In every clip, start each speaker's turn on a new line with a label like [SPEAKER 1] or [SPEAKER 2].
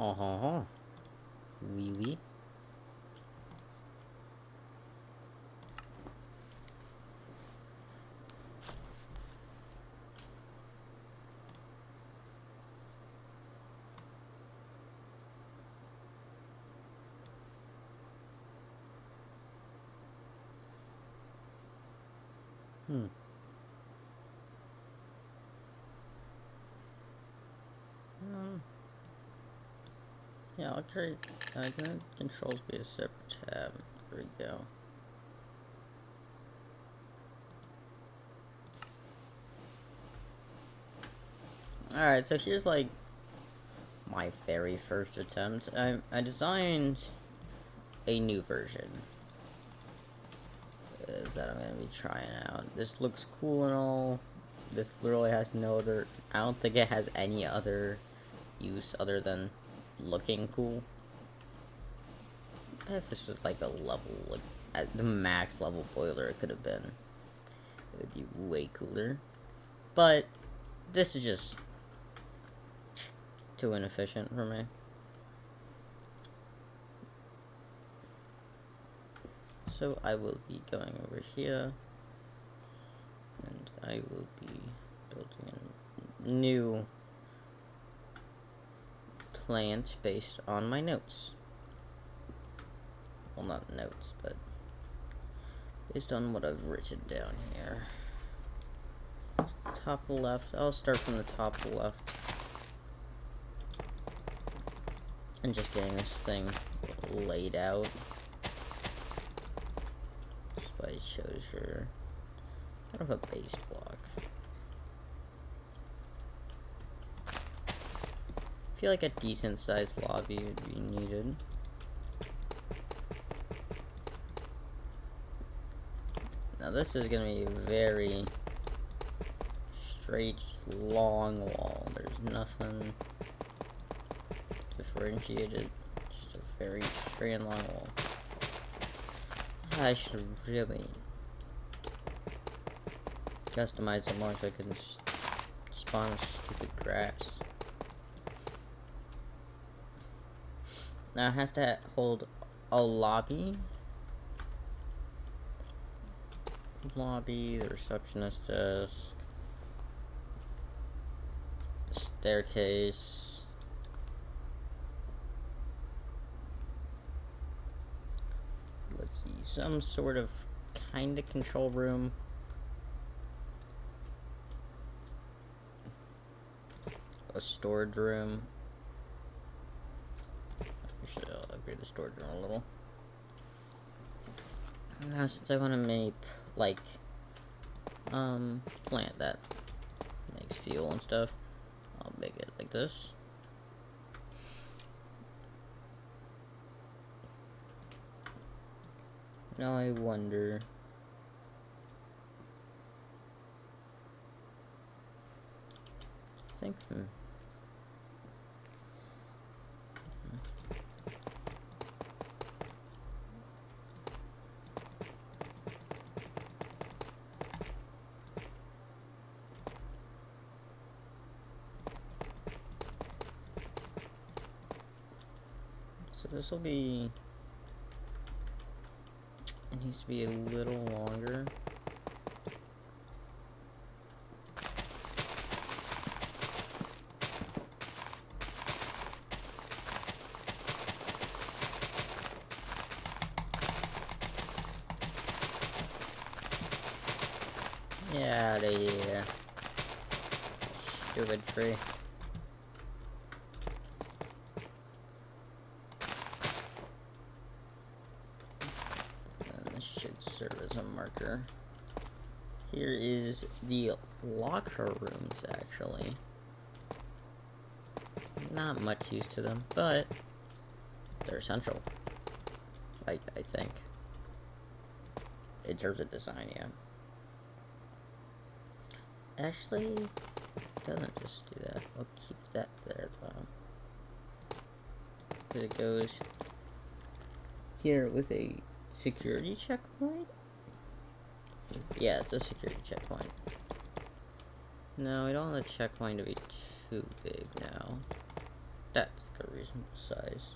[SPEAKER 1] Oh, ho, ho. Oui, oui. Hmm. Yeah, I'll create. Can controls be a separate tab? There we go. Alright, so here's like my very first attempt. I designed a new version that I'm gonna be trying out. This looks cool and all. This literally has no other. I don't think it has any other use other than looking cool. If this was like a level, like at the max level boiler, it could have been. It would be way cooler. But this is just too inefficient for me. So I will be going over here, and I will be building a new plant based on my notes. Well, not notes, but based on what I've written down here. Top left, I'll start from the top left. And just getting this thing laid out. Just by shows your kind of a base block. I feel like a decent sized lobby would be needed. Now this is gonna be a very straight, long wall. There's nothing differentiated. Just a very straight and long wall. I should really customize it more so I can spawn stupid grass. Now it has to hold a lobby. The receptionist desk, staircase, let's see, some sort of kind of control room, a storage room. Actually, I'll upgrade the storage room a little. Now, since I want to make like plant that makes fuel and stuff, I'll make it like this. Now I wonder, so this will be, it needs to be a little longer. Get out of here. Stupid tree. And this should serve as a marker. Here is the locker rooms, actually. Not much use to them, but they're essential. I think. In terms of design, yeah. Actually, it doesn't just do that. I'll keep that there though. Because it goes here with a security checkpoint? Yeah, it's a security checkpoint. No, we don't want the checkpoint to be too big now. That's a reasonable size.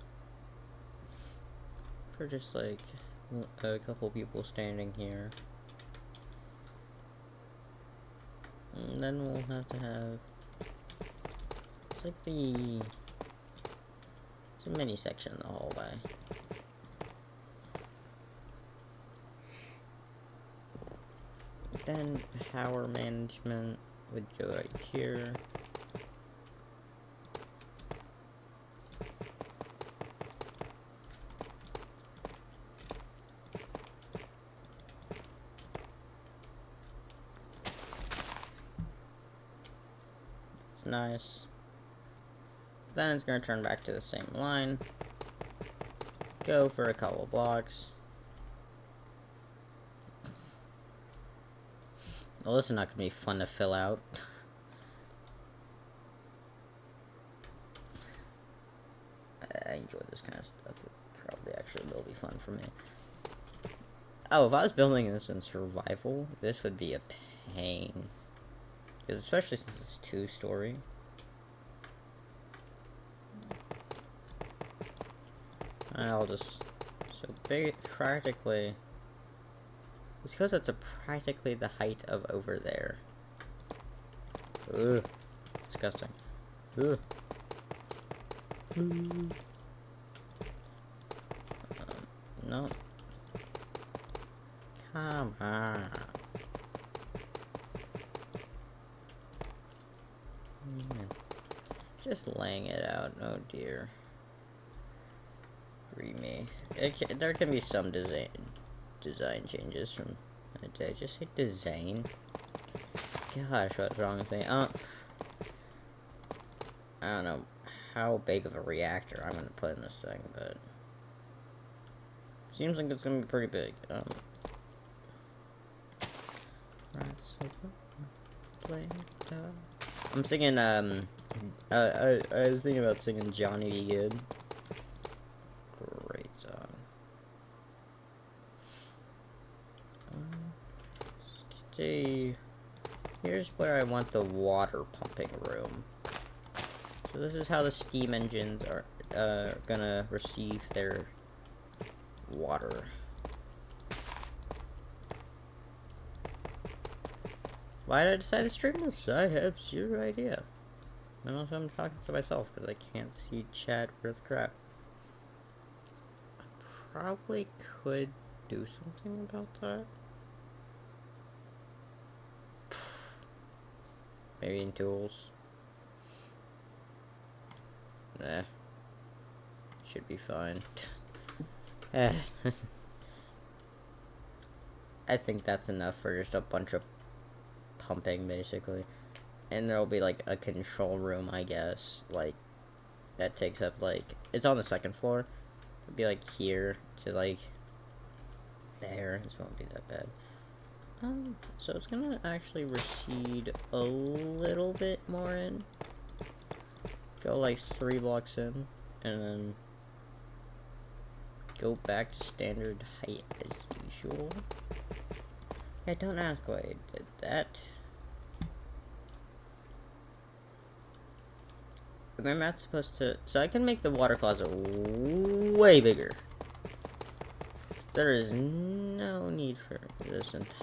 [SPEAKER 1] For just like a couple people standing here. And then we'll have to have, it's like it's a mini section in the hallway. Then power management would go right here. It's nice. Then it's gonna turn back to the same line. Go for a couple blocks. Well, this is not gonna be fun to fill out. I enjoy this kind of stuff. It probably actually will be fun for me. Oh, if I was building this in survival, this would be a pain. Because especially since it's 2-story. I'll just, so big, practically, it's because it's practically the height of over there. Ugh, disgusting. Ugh. No. Come on. Just laying it out. Oh dear. Me. There can be some design changes from. Did I just say design? Gosh, what's wrong with me? I don't know how big of a reactor I'm gonna put in this thing, but seems like it's gonna be pretty big. Right, so I'm singing. I was thinking about singing Johnny B. Good. Great song. See, here's where I want the water pumping room. So this is how the steam engines are gonna receive their water. Why did I decide to stream this? I have zero idea. Unless I'm talking to myself because I can't see chat worth crap. I probably could do something about that. Maybe in tools. Nah. Should be fine. I think that's enough for just a bunch of pumping, basically. And there'll be, like, a control room, I guess. Like, that takes up, like... It's on the second floor. It'll be, like, here to, like... There. This won't be that bad. So it's gonna actually recede a little bit more in. Go like 3 blocks in, and then go back to standard height as usual. Yeah, don't ask why I did that. And then that's supposed to, so I can make the water closet way bigger. There is no need for this entire.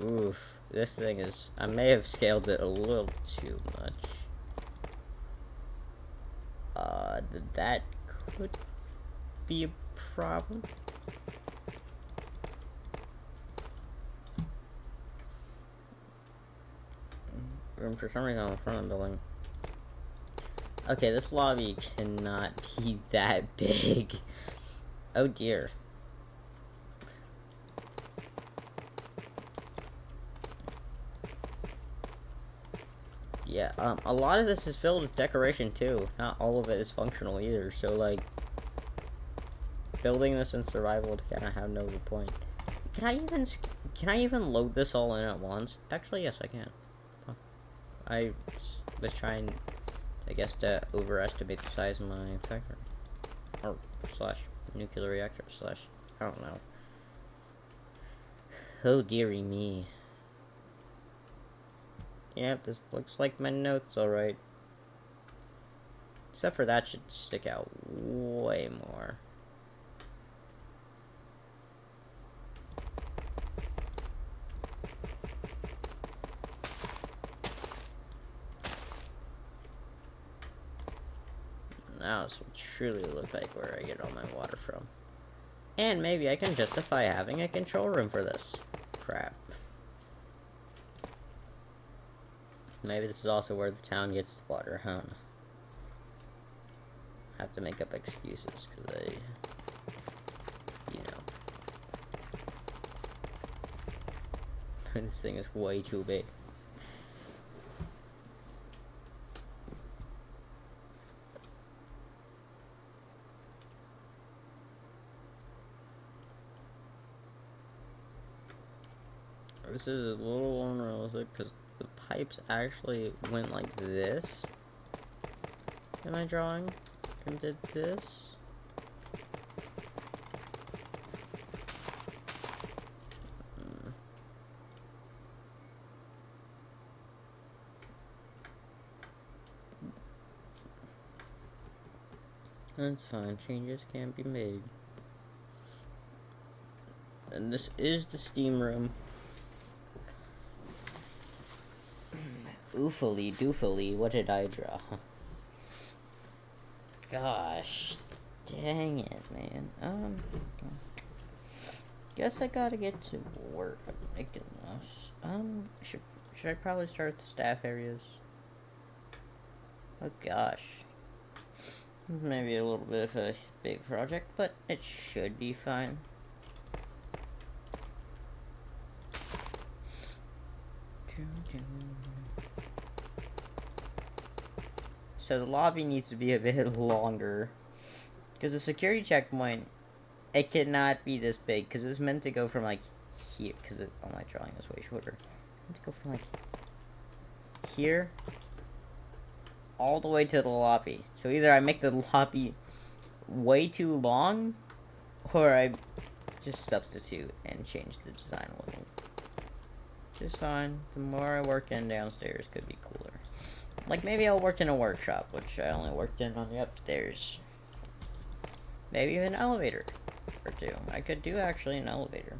[SPEAKER 1] Oof, this thing is, I may have scaled it a little too much. That could be a problem. For some reason on the front of the building. Okay, this lobby cannot be that big. Oh dear. Yeah, a lot of this is filled with decoration too. Not all of it is functional either, so like building this in survival would kind of have no point. Can I even load this all in at once? Actually, yes, I can. Huh. I was trying, I guess, to overestimate the size of my factory. Or slash nuclear reactor slash, I don't know. Oh dearie me. Yep, this looks like my notes, alright. Except for that should stick out way more. Now this will truly look like where I get all my water from. And maybe I can justify having a control room for this. Crap. Maybe this is also where the town gets the water, huh? Have to make up excuses, because they... You know. This thing is way too big. This is a little unrealistic because the pipes actually went like this in my drawing and did this. That's fine, changes can be made. And this is the steam room. Oofily doofily, what did I draw? Gosh, dang it, man. Guess I gotta get to work on making this. Should I probably start with the staff areas? Oh gosh. Maybe a little bit of a big project, but it should be fine. So the lobby needs to be a bit longer, because the security checkpoint, it cannot be this big, because it's meant to go from like here, because on my drawing is way shorter. It's meant to go from like here all the way to the lobby. So either I make the lobby way too long, or I just substitute and change the design a little. Which is fine. The more I work in downstairs could be cooler. Like, maybe I'll work in a workshop, which I only worked in on the upstairs. Maybe even an elevator or two. I could do, actually, an elevator.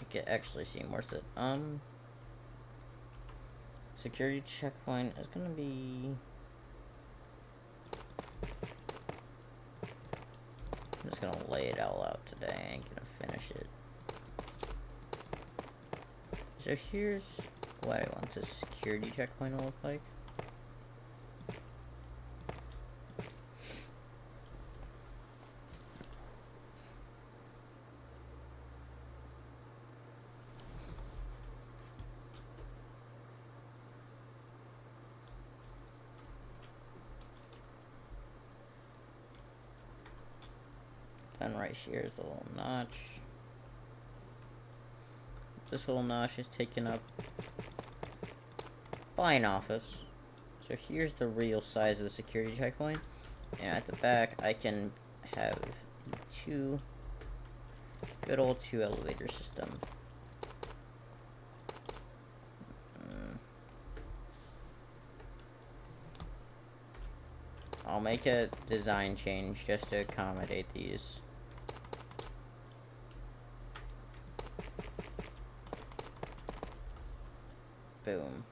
[SPEAKER 1] I could actually see more stuff. Security checkpoint is gonna be... I'm just gonna lay it all out today. I ain't gonna finish it. So here's what I want the security checkpoint to look like. Then right here is the little notch. This little notch is taken up by an office. So here's the real size of the security checkpoint. And at the back, I can have good old two elevator system. I'll make a design change just to accommodate these. Boom.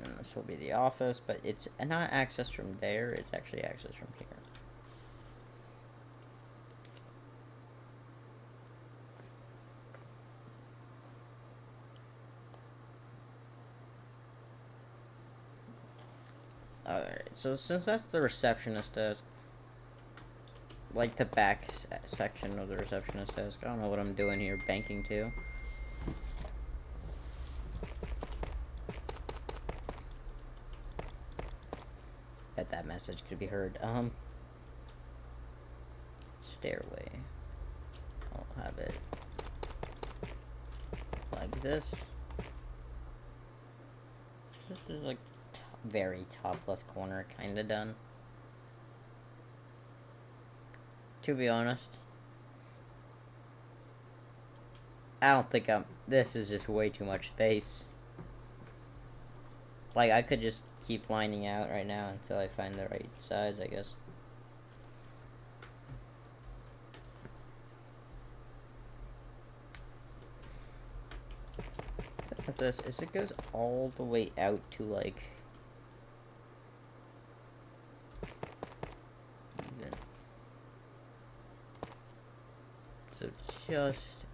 [SPEAKER 1] And this will be the office, but it's not accessed from there, it's actually accessed from here. Alright, so since that's the receptionist desk, like the back section of the receptionist desk, I don't know what I'm doing here, banking too. Bet that message could be heard. Stairway. I'll have it like this. This is like very top left corner, kind of done. To be honest, I don't think this is just way too much space. Like, I could just keep lining out right now until I find the right size, I guess. With this is it goes all the way out to like even. So just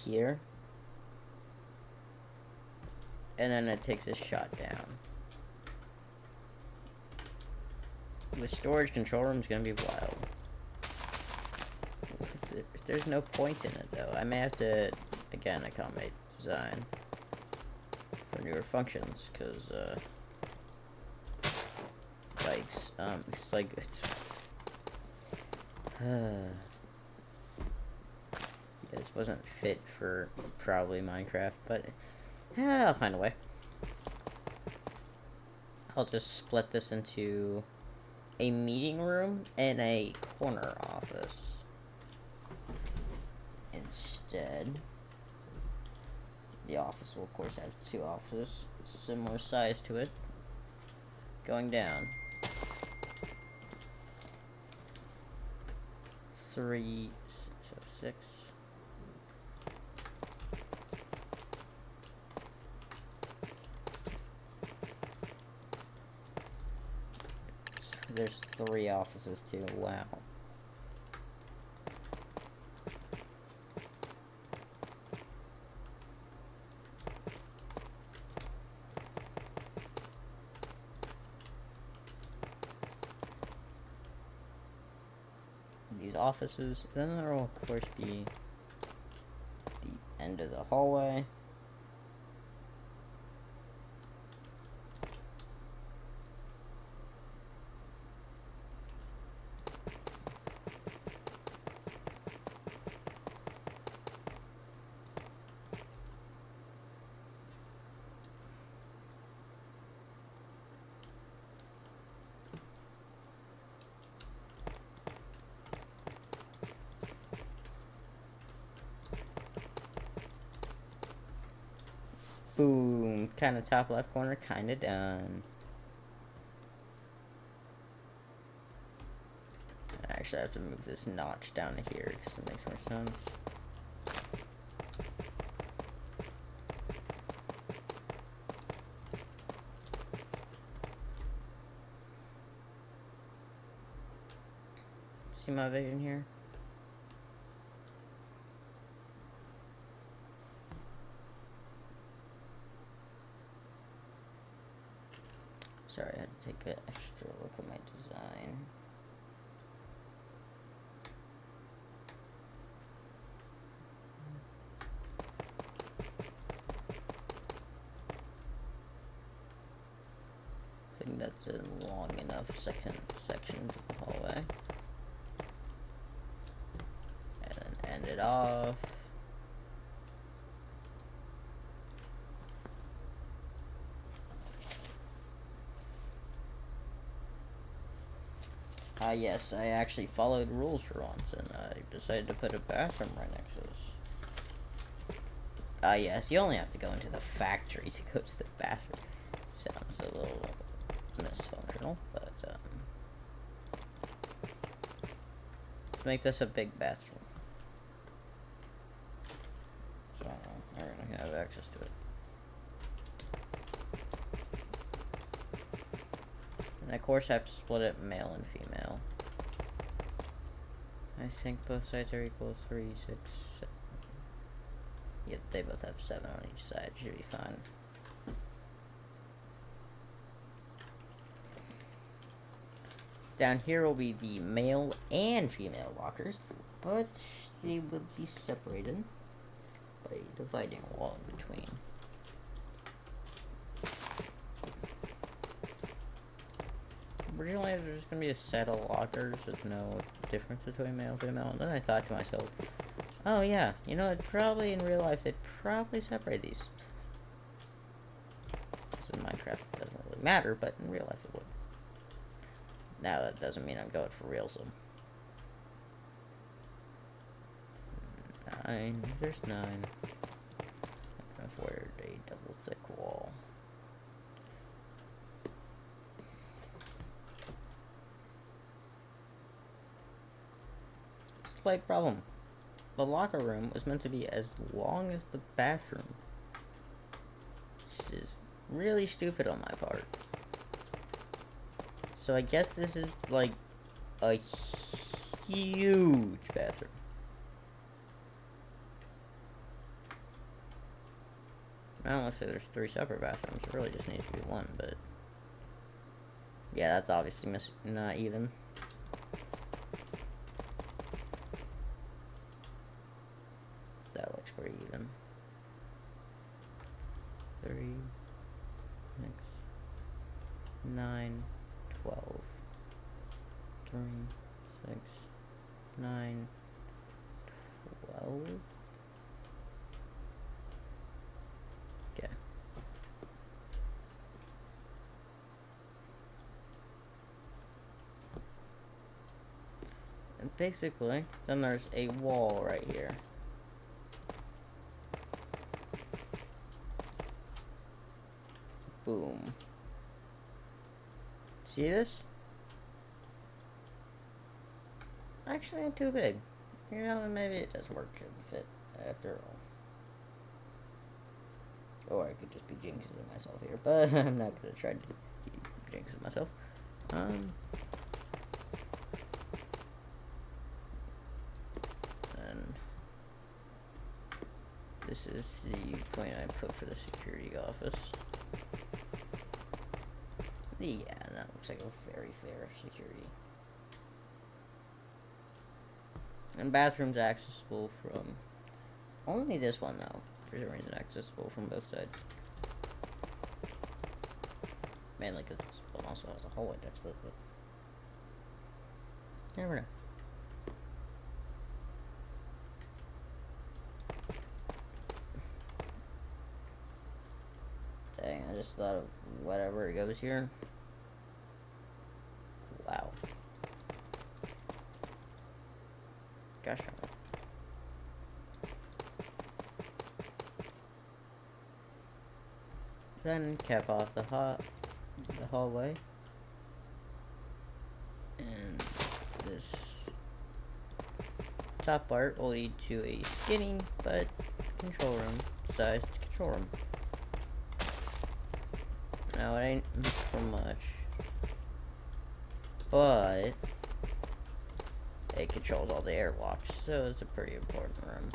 [SPEAKER 1] here, and then it takes a shot down. The storage control room is gonna be wild. There's no point in it though. I may have to again accommodate design for newer functions, because yikes. It's like it's yeah, this wasn't fit for probably Minecraft, but yeah, I'll find a way. I'll just split this into a meeting room and a corner office instead. The office will of course have 2 offices, similar size to it. Going down. 3, so 6. There's 3 offices too. Wow. These offices, then there will of course be the end of the hallway. Boom, kind of top left corner, kind of done. Actually, I have to move this notch down to here because it makes more sense. See my vision here? Sorry, I had to take an extra look at my design. I think that's a long enough section of the hallway. And then end it off. Yes, I actually followed rules for once, and I decided to put a bathroom right next to this. Yes, you only have to go into the factory to go to the bathroom. Sounds a little misfunctional, but, let's make this a big bathroom. So, everyone can have access to it. And of course I have to split it male and female. I think both sides are equal. 3, 6, 7. Yeah, they both have 7 on each side. Should be fine. Down here will be the male and female lockers, but they will be separated by dividing a wall in between. Originally, there's just gonna be a set of lockers with no difference between male and female. And then I thought to myself, oh yeah, you know, probably in real life, they'd probably separate these. This in Minecraft, it doesn't really matter, but in real life it would. Now, that doesn't mean I'm going for realism. 9. There's 9. I've wired a double thick wall. Slight problem. The locker room was meant to be as long as the bathroom. This is really stupid on my part. So I guess this is like a huge bathroom. I don't want to say there's 3 separate bathrooms. It really just needs to be 1, but yeah, that's obviously not even. That looks pretty even. 3, 6, 9, 12, 3, 6, 9, 12. Okay. And basically, then there's a wall right here. Boom. See this? Actually not too big. You know, maybe it does work and fit after all. Or I could just be jinxing myself here, but I'm not gonna try to keep jinxing myself. And this is the point I put for the security office. Yeah, that looks like a very fair security. And bathrooms accessible from only this one though. For some reason, accessible from both sides. Mainly because this one also has a hallway next to it, but never know. Dang, I just thought of whatever goes here. Wow. Gosh darn it. Then cap off the hallway. And this top part will lead to a skinny but control room sized control room. Now it ain't for much, but it controls all the airlocks, so it's a pretty important room.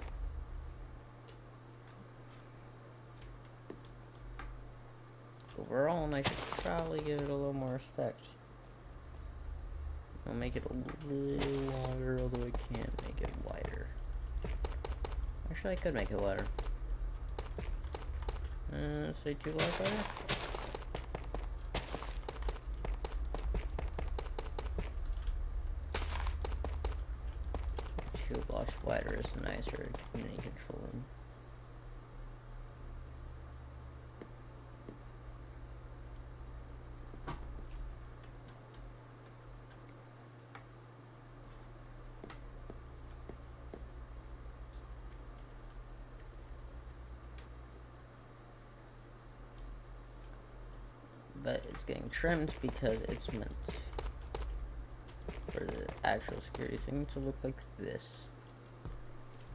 [SPEAKER 1] Overall, I should probably give it a little more respect. I'll make it a little longer, although I can't make it wider. Actually, I could make it wider. Say 2 blocks wider? 2 blocks wider is nicer mini control room. But it's getting trimmed because it's meant for the actual security thing to look like this.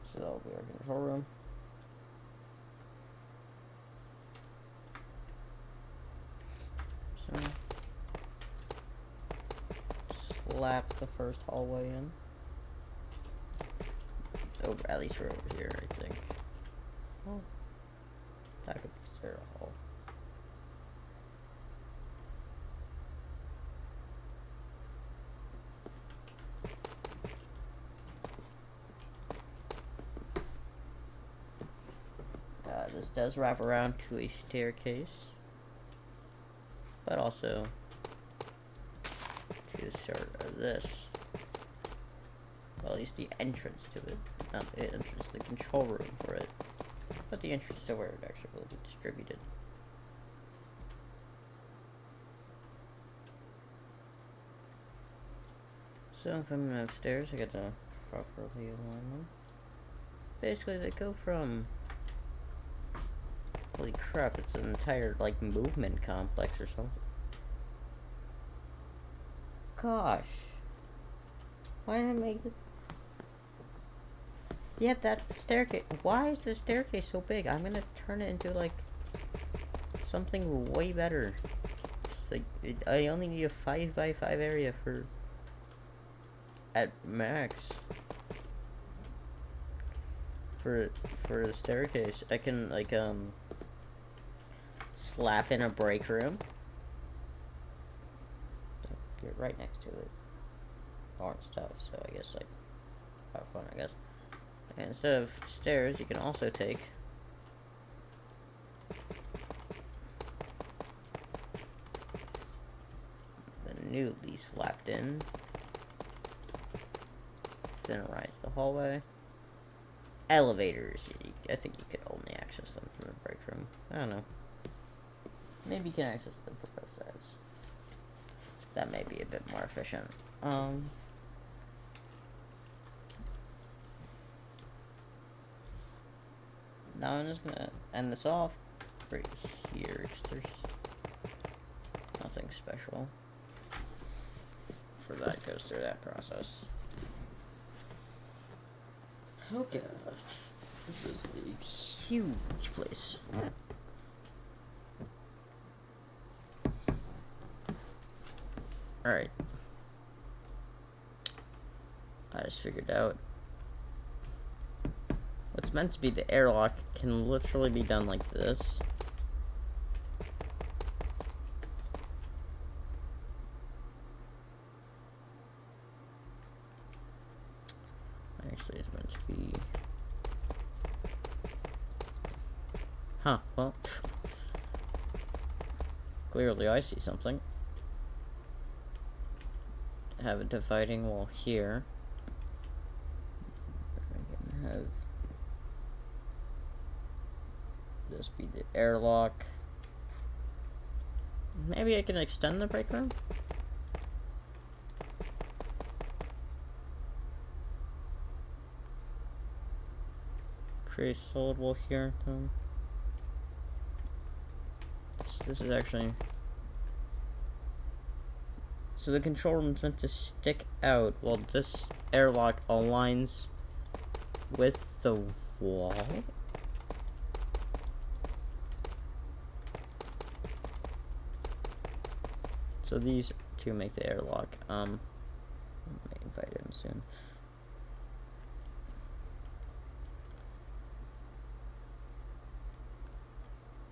[SPEAKER 1] So that'll be our control room. So slap the first hallway in. Over, at least for over here, I think. Oh, that could be considered a hall. This does wrap around to a staircase, but also to the start of this. Well, at least the entrance to it, not the entrance to the control room for it, but the entrance to where it actually will be distributed. So if I'm upstairs, I get to properly align them. Basically, they go from... Holy crap, it's an entire, like, movement complex or something. Gosh. Why didn't I make it? Yep, that's the staircase. Why is the staircase so big? I'm gonna turn it into, like, something way better. It's like, I only need a 5x5 area for... at max. For the staircase. I can, like, slap in a break room. You're right next to it. Aren't stuff, so I guess, like, have fun, I guess. And instead of stairs, you can also take the newly slapped in, thinerize the hallway. Elevators, I think you could only access them from the break room. I don't know. Maybe you can access them from both sides. That may be a bit more efficient. Now I'm just gonna end this off right here, because there's nothing special for that goes through that process. Oh gosh, this is a huge place. Alright. I just figured out what's meant to be the airlock can literally be done like this. Actually, it's meant to be... Huh, well... Clearly I see something. Have a dividing wall here. I can have this be the airlock. Maybe I can extend the break room? Create a solid wall here. This is actually... So the control room is meant to stick out while this airlock aligns with the wall. So these two make the airlock. I may invite him soon.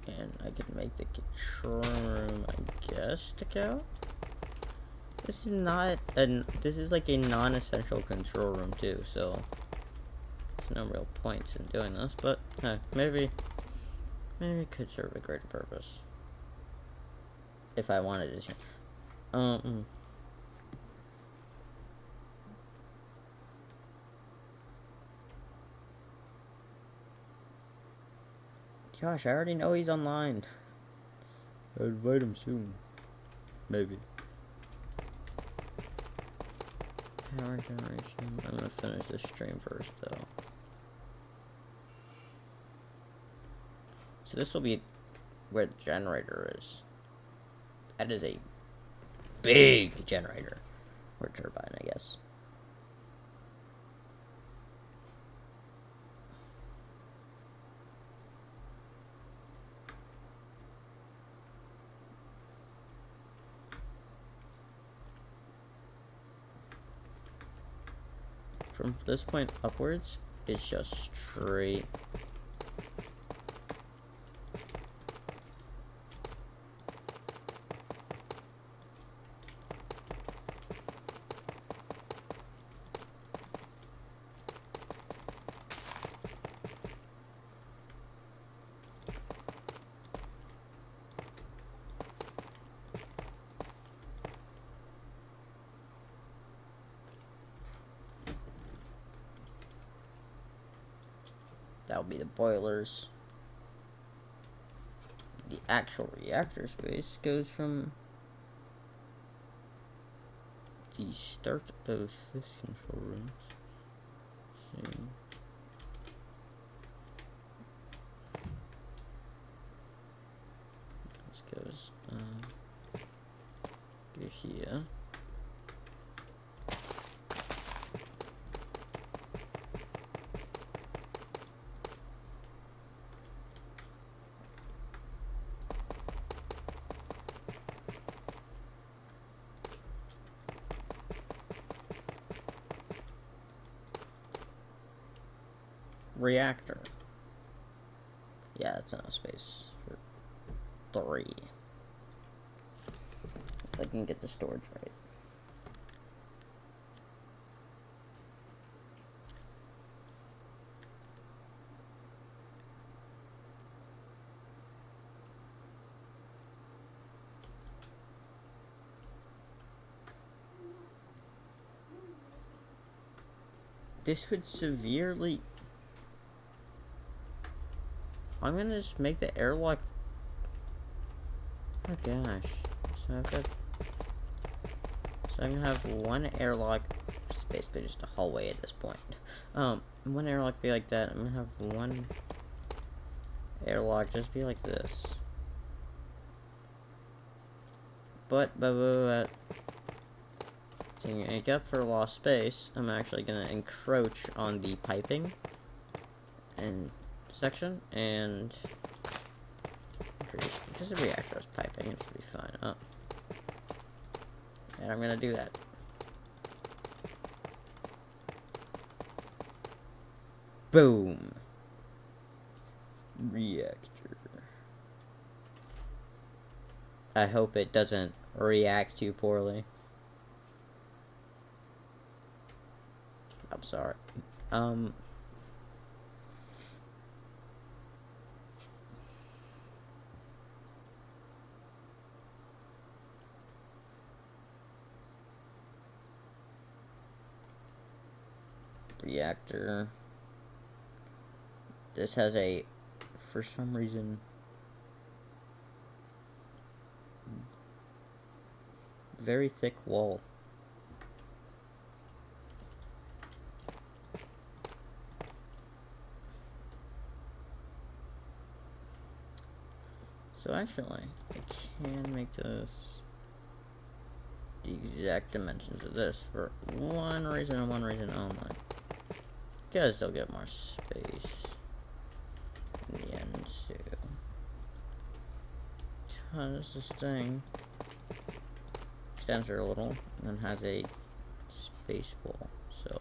[SPEAKER 1] And I can make the control room, I guess, stick out. This is not this is like a non-essential control room too, so there's no real points in doing this, but maybe it could serve a greater purpose if I wanted to. Gosh, I already know he's online. I'd invite him soon. Maybe. Power generation. I'm gonna finish this stream first, though. So this will be where the generator is. That is a big generator. Or turbine, I guess. From this point upwards, it's just straight. That would be the boilers. The actual reactor space goes from the start of this control room. So goes go here. Reactor. Yeah, that's enough space for 3. If I can get the storage right. This would severely... I'm gonna just make the airlock... Oh gosh. So I'm gonna have one airlock... It's basically just a hallway at this point. One airlock be like that. I'm gonna have one airlock just be like this. But so to make up for lost space, I'm actually gonna encroach on the piping and section and because the reactor is piping, it should be fine. Oh. And I'm gonna do that. Boom. Reactor. I hope it doesn't react too poorly. I'm sorry. Reactor. This has a, for some reason, very thick wall. So actually, I can make this the exact dimensions of this for one reason and one reason only. Because they'll get more space in the end too. Because this thing extends her a little and has a space wall, so.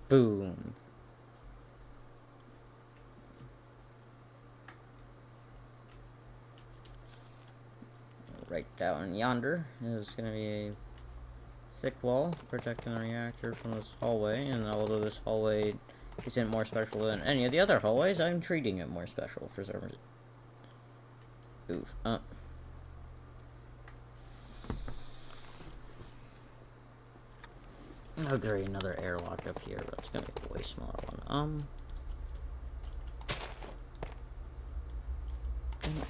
[SPEAKER 1] Boom. Right down yonder is going to be a thick wall protecting the reactor from this hallway, and although this hallway isn't more special than any of the other hallways, I'm treating it more special for some reason. Oof. Oh great, another airlock up here, but it's gonna be a way smaller one.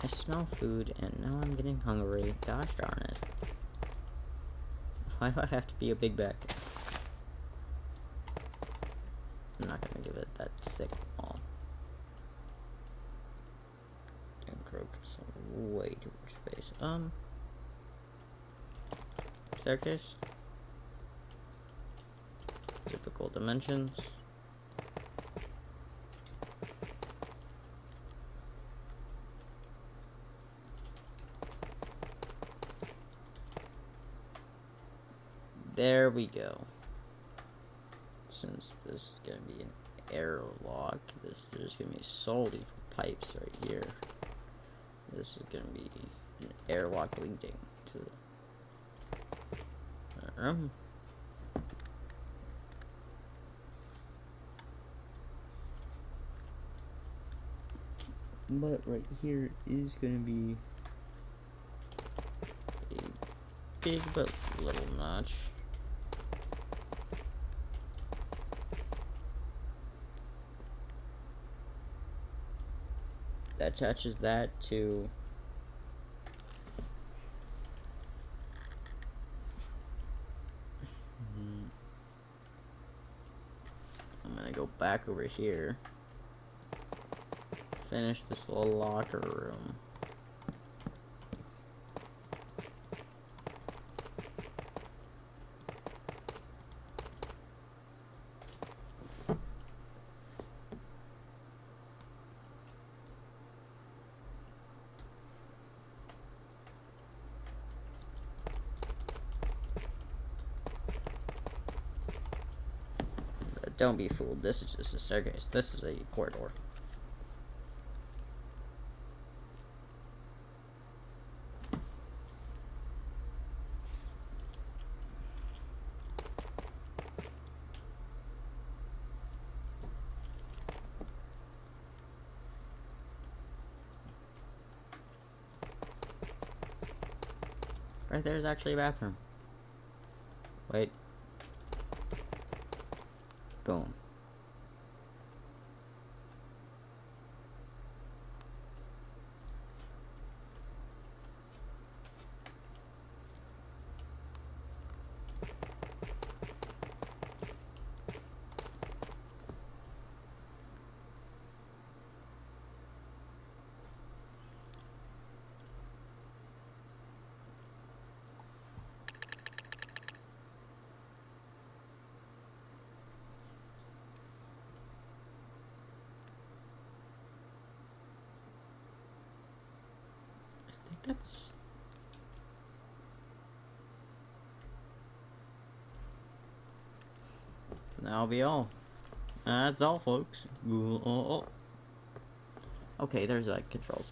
[SPEAKER 1] I smell food, and now I'm getting hungry. Gosh darn it. Why do I have to be a big back? I'm not gonna give it that thick wall. Encroach some way too much space. Staircase. Typical dimensions. There we go. Since this is going to be an airlock, this is going to be solely for pipes right here. This is going to be an airlock leading to the room. But right here is going to be a big but little notch. that attaches that to I'm gonna go back over here, finish this little locker room. Don't be fooled, this is just a staircase. This is a corridor. Right there's actually a bathroom. Wait. Boom. That's that'll be all. That's all, folks. Okay, there's controls.